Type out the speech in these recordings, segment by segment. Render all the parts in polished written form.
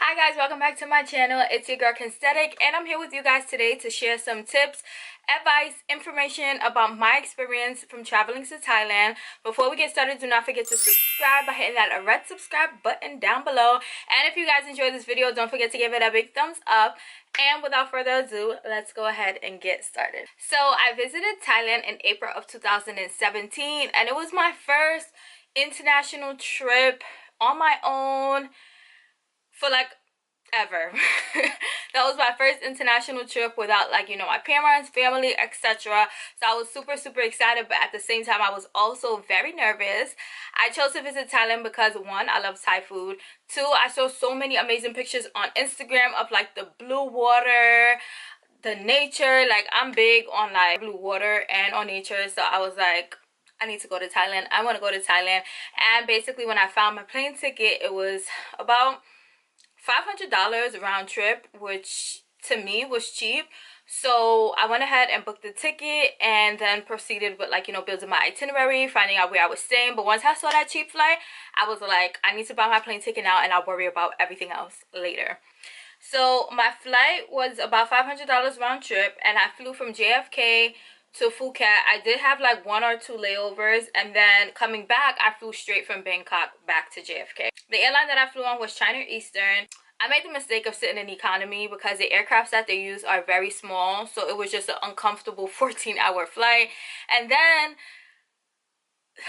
Hi guys, welcome back to my channel. It's your girl Kensthetic, and I'm here with you guys today to share some tips, advice, information about my experience from traveling to Thailand. Before we get started, do not forget to subscribe by hitting that red subscribe button down below. And if you guys enjoyed this video, don't forget to give it a big thumbs up. And without further ado, let's go ahead and get started. So I visited Thailand in April of 2017, and it was my first international trip on my own for like ever. That was my first international trip without, like, my parents, family, etc. So I was super excited, but at the same time I was also very nervous. I chose to visit Thailand because one, I love Thai food. Two, I saw so many amazing pictures on Instagram of like the blue water, the nature. Like, I'm big on like blue water and on nature, so I was like, I need to go to Thailand. I want to go to Thailand. And basically when I found my plane ticket, it was about $500 round trip, which to me was cheap. So I went ahead and booked the ticket and then proceeded with, like, building my itinerary, finding out where I was staying. But once I saw that cheap flight, I was like, I need to buy my plane ticket now and I'll worry about everything else later. So my flight was about $500 round trip, and I flew from JFK to Phuket. I did have like 1 or 2 layovers, and then coming back I flew straight from Bangkok back to JFK. The airline that I flew on was China Eastern. I made the mistake of sitting in economy because the aircrafts that they use are very small, so it was just an uncomfortable 14-hour flight. And then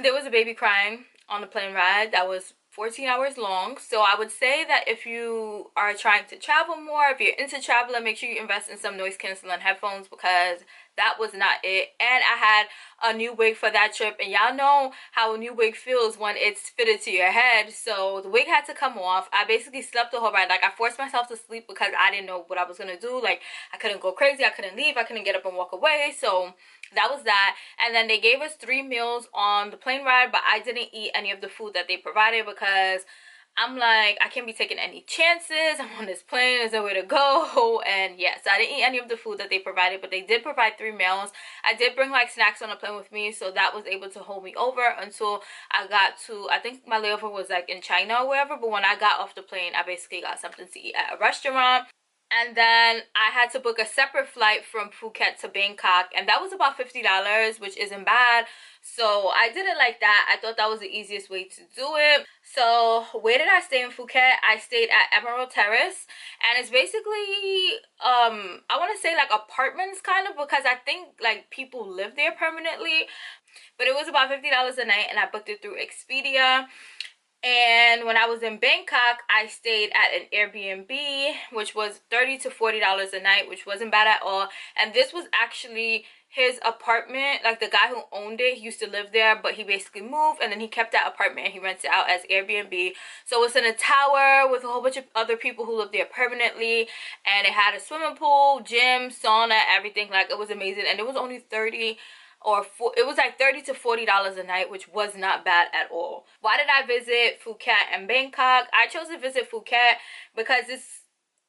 there was a baby crying on the plane ride that was 14 hours long. So I would say that if you are trying to travel more, if you're into traveling, make sure you invest in some noise canceling headphones, because that was not it. And I had a new wig for that trip, and y'all know how a new wig feels when it's fitted to your head. So the wig had to come off. I basically slept the whole ride. Like, I forced myself to sleep because I didn't know what I was gonna do. Like, I couldn't go crazy, I couldn't leave, I couldn't get up and walk away. So that was that. And then they gave us 3 meals on the plane ride, but I didn't eat any of the food that they provided because I'm like, I can't be taking any chances. I'm on this plane, there's nowhere to go. And yes, I didn't eat any of the food that they provided, but they did provide 3 meals. I did bring like snacks on the plane with me, so that was able to hold me over until I got to, I think my layover was like in China or wherever. But when I got off the plane, I basically got something to eat at a restaurant. And then I had to book a separate flight from Phuket to Bangkok, and that was about $50, which isn't bad. So I did it like that. I thought that was the easiest way to do it. So where did I stay in Phuket? I stayed at Emerald Terrace, and it's basically I want to say like apartments kind of, because I think like people live there permanently. But it was about $50 a night, and I booked it through Expedia. And when I was in Bangkok, I stayed at an Airbnb, which was $30 to $40 a night, which wasn't bad at all. And this was actually his apartment. Like, the guy who owned it, he used to live there, but he basically moved, and then he kept that apartment and he rents it out as Airbnb. So it's in a tower with a whole bunch of other people who live there permanently, and it had a swimming pool, gym, sauna, everything. Like, it was amazing. And it was only it was like $30 to $40 a night, which was not bad at all. Why did I visit Phuket and Bangkok? I chose to visit Phuket because it's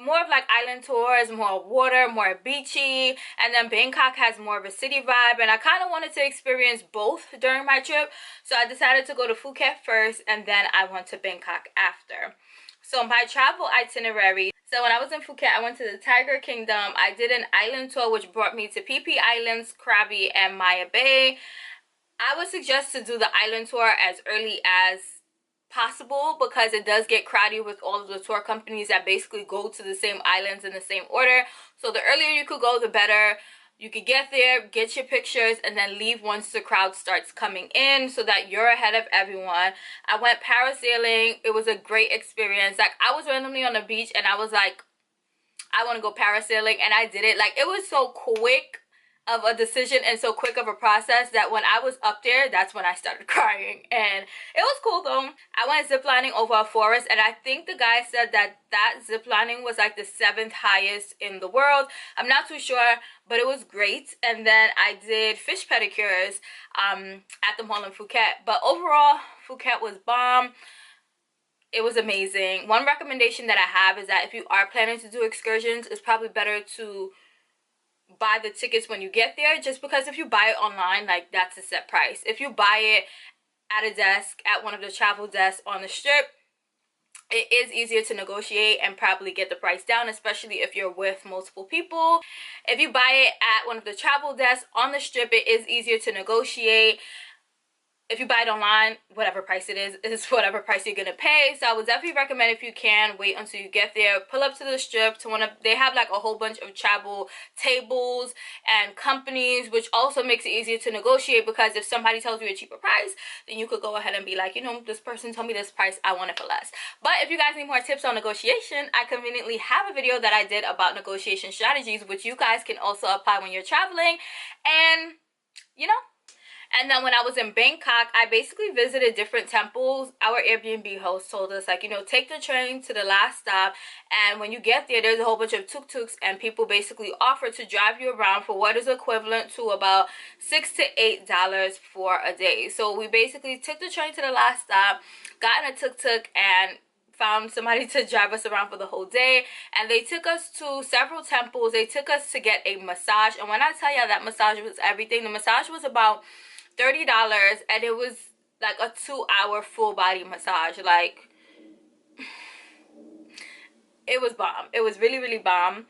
more of like island tours, more water, more beachy, and then Bangkok has more of a city vibe, and I kind of wanted to experience both during my trip. So I decided to go to Phuket first, and then I went to Bangkok after. So my travel itinerary. So when I was in Phuket, I went to the Tiger Kingdom. I did an island tour, which brought me to Phi Phi Islands, Krabi, and Maya Bay. I would suggest to do the island tour as early as possible because it does get crowded with all of the tour companies that basically go to the same islands in the same order. So the earlier you could go, the better. You could get there, get your pictures, and then leave once the crowd starts coming in so that you're ahead of everyone. I went parasailing. It was a great experience. Like, I was randomly on the beach and I was like, I want to go parasailing, and I did it. Like, it was so quick of a decision and so quick of a process that when I was up there, that's when I started crying. And it was cool though. I went ziplining over a forest, and I think the guy said that ziplining was like the 7th highest in the world. I'm not too sure, but it was great. And then I did fish pedicures at the mall in Phuket. But overall, Phuket was bomb. It was amazing. One recommendation that I have is that if you are planning to do excursions, it's probably better to buy the tickets when you get there, just because if you buy it online, like, that's a set price. If you buy it at a desk, at one of the travel desks on the strip, it is easier to negotiate and probably get the price down, especially if you're with multiple people. If you buy it at one of the travel desks on the strip, it is easier to negotiate. If you buy it online, whatever price it is whatever price you're gonna pay. So I would definitely recommend, if you can, wait until you get there, pull up to the strip to one of, they have like a whole bunch of travel tables and companies, which also makes it easier to negotiate, because if somebody tells you a cheaper price, then you could go ahead and be like, you know, this person told me this price, I want it for less. But if you guys need more tips on negotiation, I conveniently have a video that I did about negotiation strategies, which you guys can also apply when you're traveling. And you know, and then when I was in Bangkok, I basically visited different temples. Our Airbnb host told us, like, you know, take the train to the last stop, and when you get there, there's a whole bunch of tuk-tuks, and people basically offer to drive you around for what is equivalent to about $6 to $8 for a day. So we basically took the train to the last stop, got in a tuk-tuk, and found somebody to drive us around for the whole day. And they took us to several temples. They took us to get a massage, and when I tell you that massage was everything, the massage was about $30, and it was like a 2-hour full body massage. Like, it was bomb. It was really, really bomb.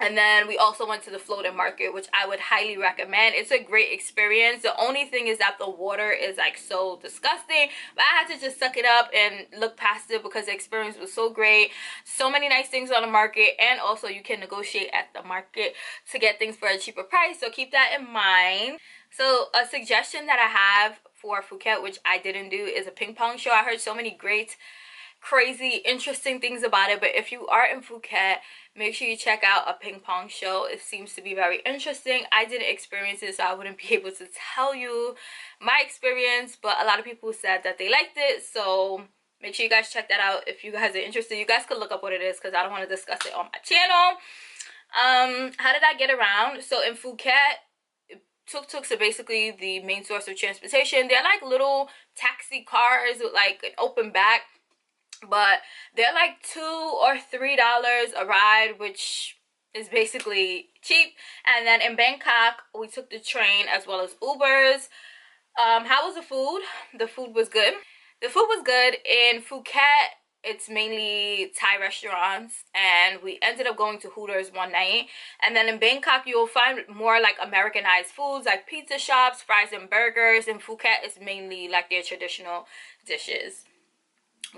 And then we also went to the floating market, which I would highly recommend. It's a great experience. The only thing is that the water is like so disgusting, but I had to just suck it up and look past it because the experience was so great. So many nice things on the market, and also you can negotiate at the market to get things for a cheaper price, so keep that in mind. So a suggestion that I have for Phuket, which I didn't do, is a ping pong show. I heard so many great, crazy, interesting things about it, but if you are in Phuket, make sure you check out a ping pong show. It seems to be very interesting. I didn't experience it, so I wouldn't be able to tell you my experience, but a lot of people said that they liked it, so make sure you guys check that out if you guys are interested. You guys could look up what it is, because I don't want to discuss it on my channel. How did I get around? So in Phuket, tuk-tuks are basically the main source of transportation. They're like little taxi cars with like an open back, but they're like $2 or $3 a ride, which is basically cheap. And then in Bangkok, we took the train as well as Ubers. How was the food? The food was good. The food was good. In Phuket, it's mainly Thai restaurants, and we ended up going to Hooters one night. And then in Bangkok, you'll find more like Americanized foods, like pizza shops, fries and burgers. In Phuket, it's mainly like their traditional dishes.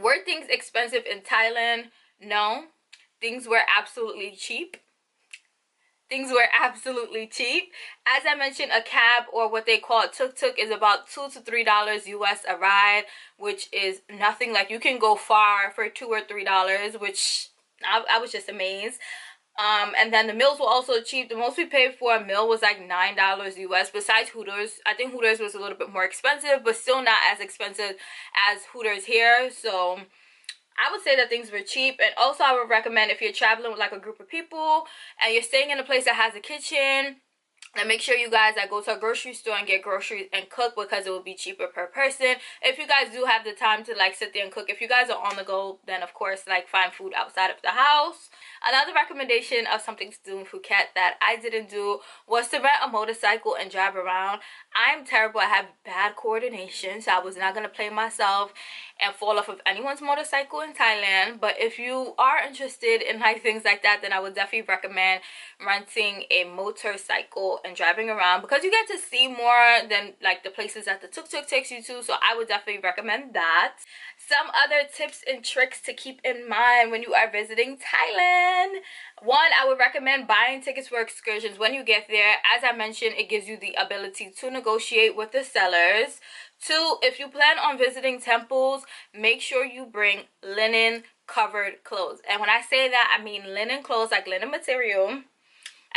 Were things expensive in Thailand? No. Things were absolutely cheap. Things were absolutely cheap. As I mentioned, a cab, or what they call a tuk-tuk, is about $2 to $3 US a ride, which is nothing. Like, you can go far for $2 or $3, which I was just amazed. And then the meals were also cheap. The most we paid for a meal was like $9 US. Besides Hooters, I think Hooters was a little bit more expensive, but still not as expensive as Hooters here. So I would say that things were cheap. And also I would recommend, if you're traveling with like a group of people and you're staying in a place that has a kitchen, and make sure you guys go to a grocery store and get groceries and cook, because it will be cheaper per person. If you guys do have the time to like sit there and cook. If you guys are on the go, then of course like find food outside of the house. Another recommendation of something to do in Phuket that I didn't do was to rent a motorcycle and drive around. I'm terrible. I have bad coordination, so I was not going to play myself and fall off of anyone's motorcycle in Thailand. But if you are interested in like things like that, then I would definitely recommend renting a motorcycle and driving around, because you get to see more than like the places that the tuk-tuk takes you to. So I would definitely recommend that. Some other tips and tricks to keep in mind when you are visiting Thailand. One, I would recommend buying tickets for excursions when you get there. As I mentioned, it gives you the ability to negotiate with the sellers. Two, if you plan on visiting temples, make sure you bring linen covered clothes. And when I say that, I mean linen clothes, like linen material,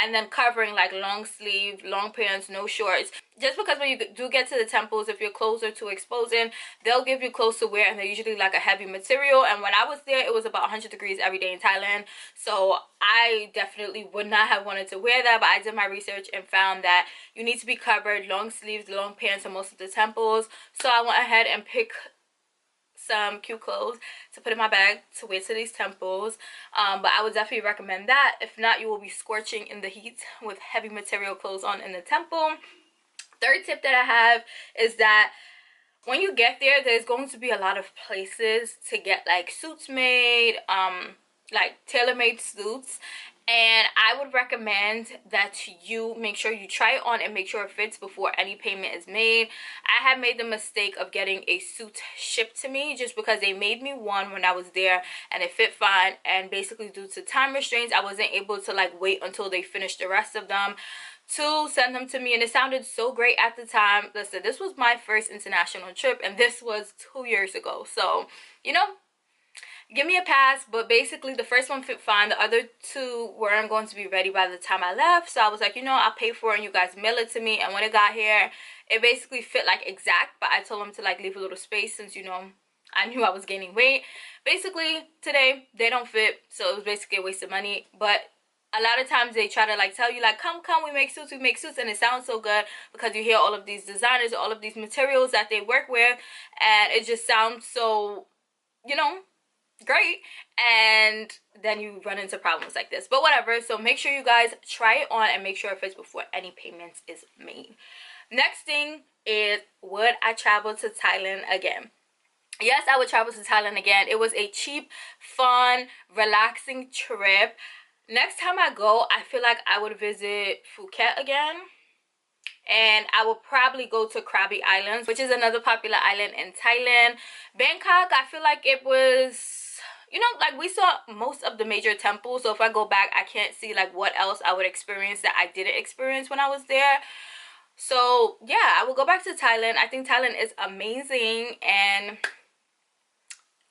and then covering like long sleeve, long pants, no shorts. Just because when you do get to the temples, if your clothes are too exposing, they'll give you clothes to wear, and they're usually like a heavy material. And when I was there, it was about 100 degrees every day in Thailand, so I definitely would not have wanted to wear that. But I did my research and found that you need to be covered, long sleeves, long pants in most of the temples. So I went ahead and picked some cute clothes to put in my bag to wear to these temples. But I would definitely recommend that. If not, you will be scorching in the heat with heavy material clothes on in the temple. Third tip that I have is that when you get there, there's going to be a lot of places to get like suits made, like tailor-made suits. And I would recommend that you make sure you try it on and make sure it fits before any payment is made. I had made the mistake of getting a suit shipped to me just because they made me one when I was there and it fit fine, and basically due to time restraints I wasn't able to like wait until they finished the rest of them to send them to me, and it sounded so great at the time. Listen, this was my first international trip and this was 2 years ago, so you know, give me a pass. But basically the first one fit fine, the other two weren't going to be ready by the time I left, so I was like, you know, I'll pay for it and you guys mail it to me. And when it got here, it basically fit like exact, but I told them to like leave a little space since, you know, I knew I was gaining weight. Basically today they don't fit, so it was basically a waste of money. But a lot of times they try to like tell you like, come, we make suits, and it sounds so good because you hear all of these designers, all of these materials that they work with, and it just sounds so, you know, great, and then you run into problems like this. But whatever, so make sure you guys try it on and make sure it fits before any payments is made. Next thing is, would I travel to Thailand again? Yes, I would travel to Thailand again. It was a cheap, fun, relaxing trip. Next time I go, I feel like I would visit Phuket again, and I will probably go to Krabi Islands, which is another popular island in Thailand. Bangkok, I feel like it was, you know, like we saw most of the major temples, so if I go back I can't see like what else I would experience that I didn't experience when I was there. So yeah, I will go back to Thailand. I think Thailand is amazing, and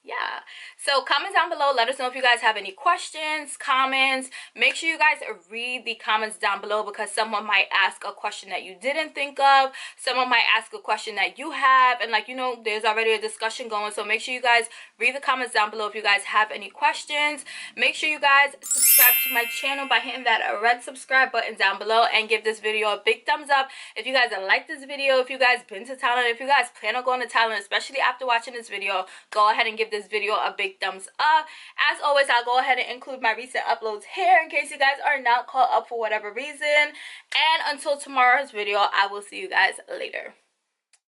yeah, so comment down below, let us know if you guys have any questions, comments. Make sure you guys read the comments down below because someone might ask a question that you didn't think of, someone might ask a question that you have, and like, you know, there's already a discussion going. So make sure you guys read the comments down below if you guys have any questions. Make sure you guys subscribe to my channel by hitting that red subscribe button down below, and give this video a big thumbs up if you guys like this video. If you guys been to Thailand, if you guys plan on going to Thailand, especially after watching this video, go ahead and give this video a big thumbs up. As always, I'll go ahead and include my recent uploads here in case you guys are not caught up for whatever reason. And until tomorrow's video, I will see you guys later.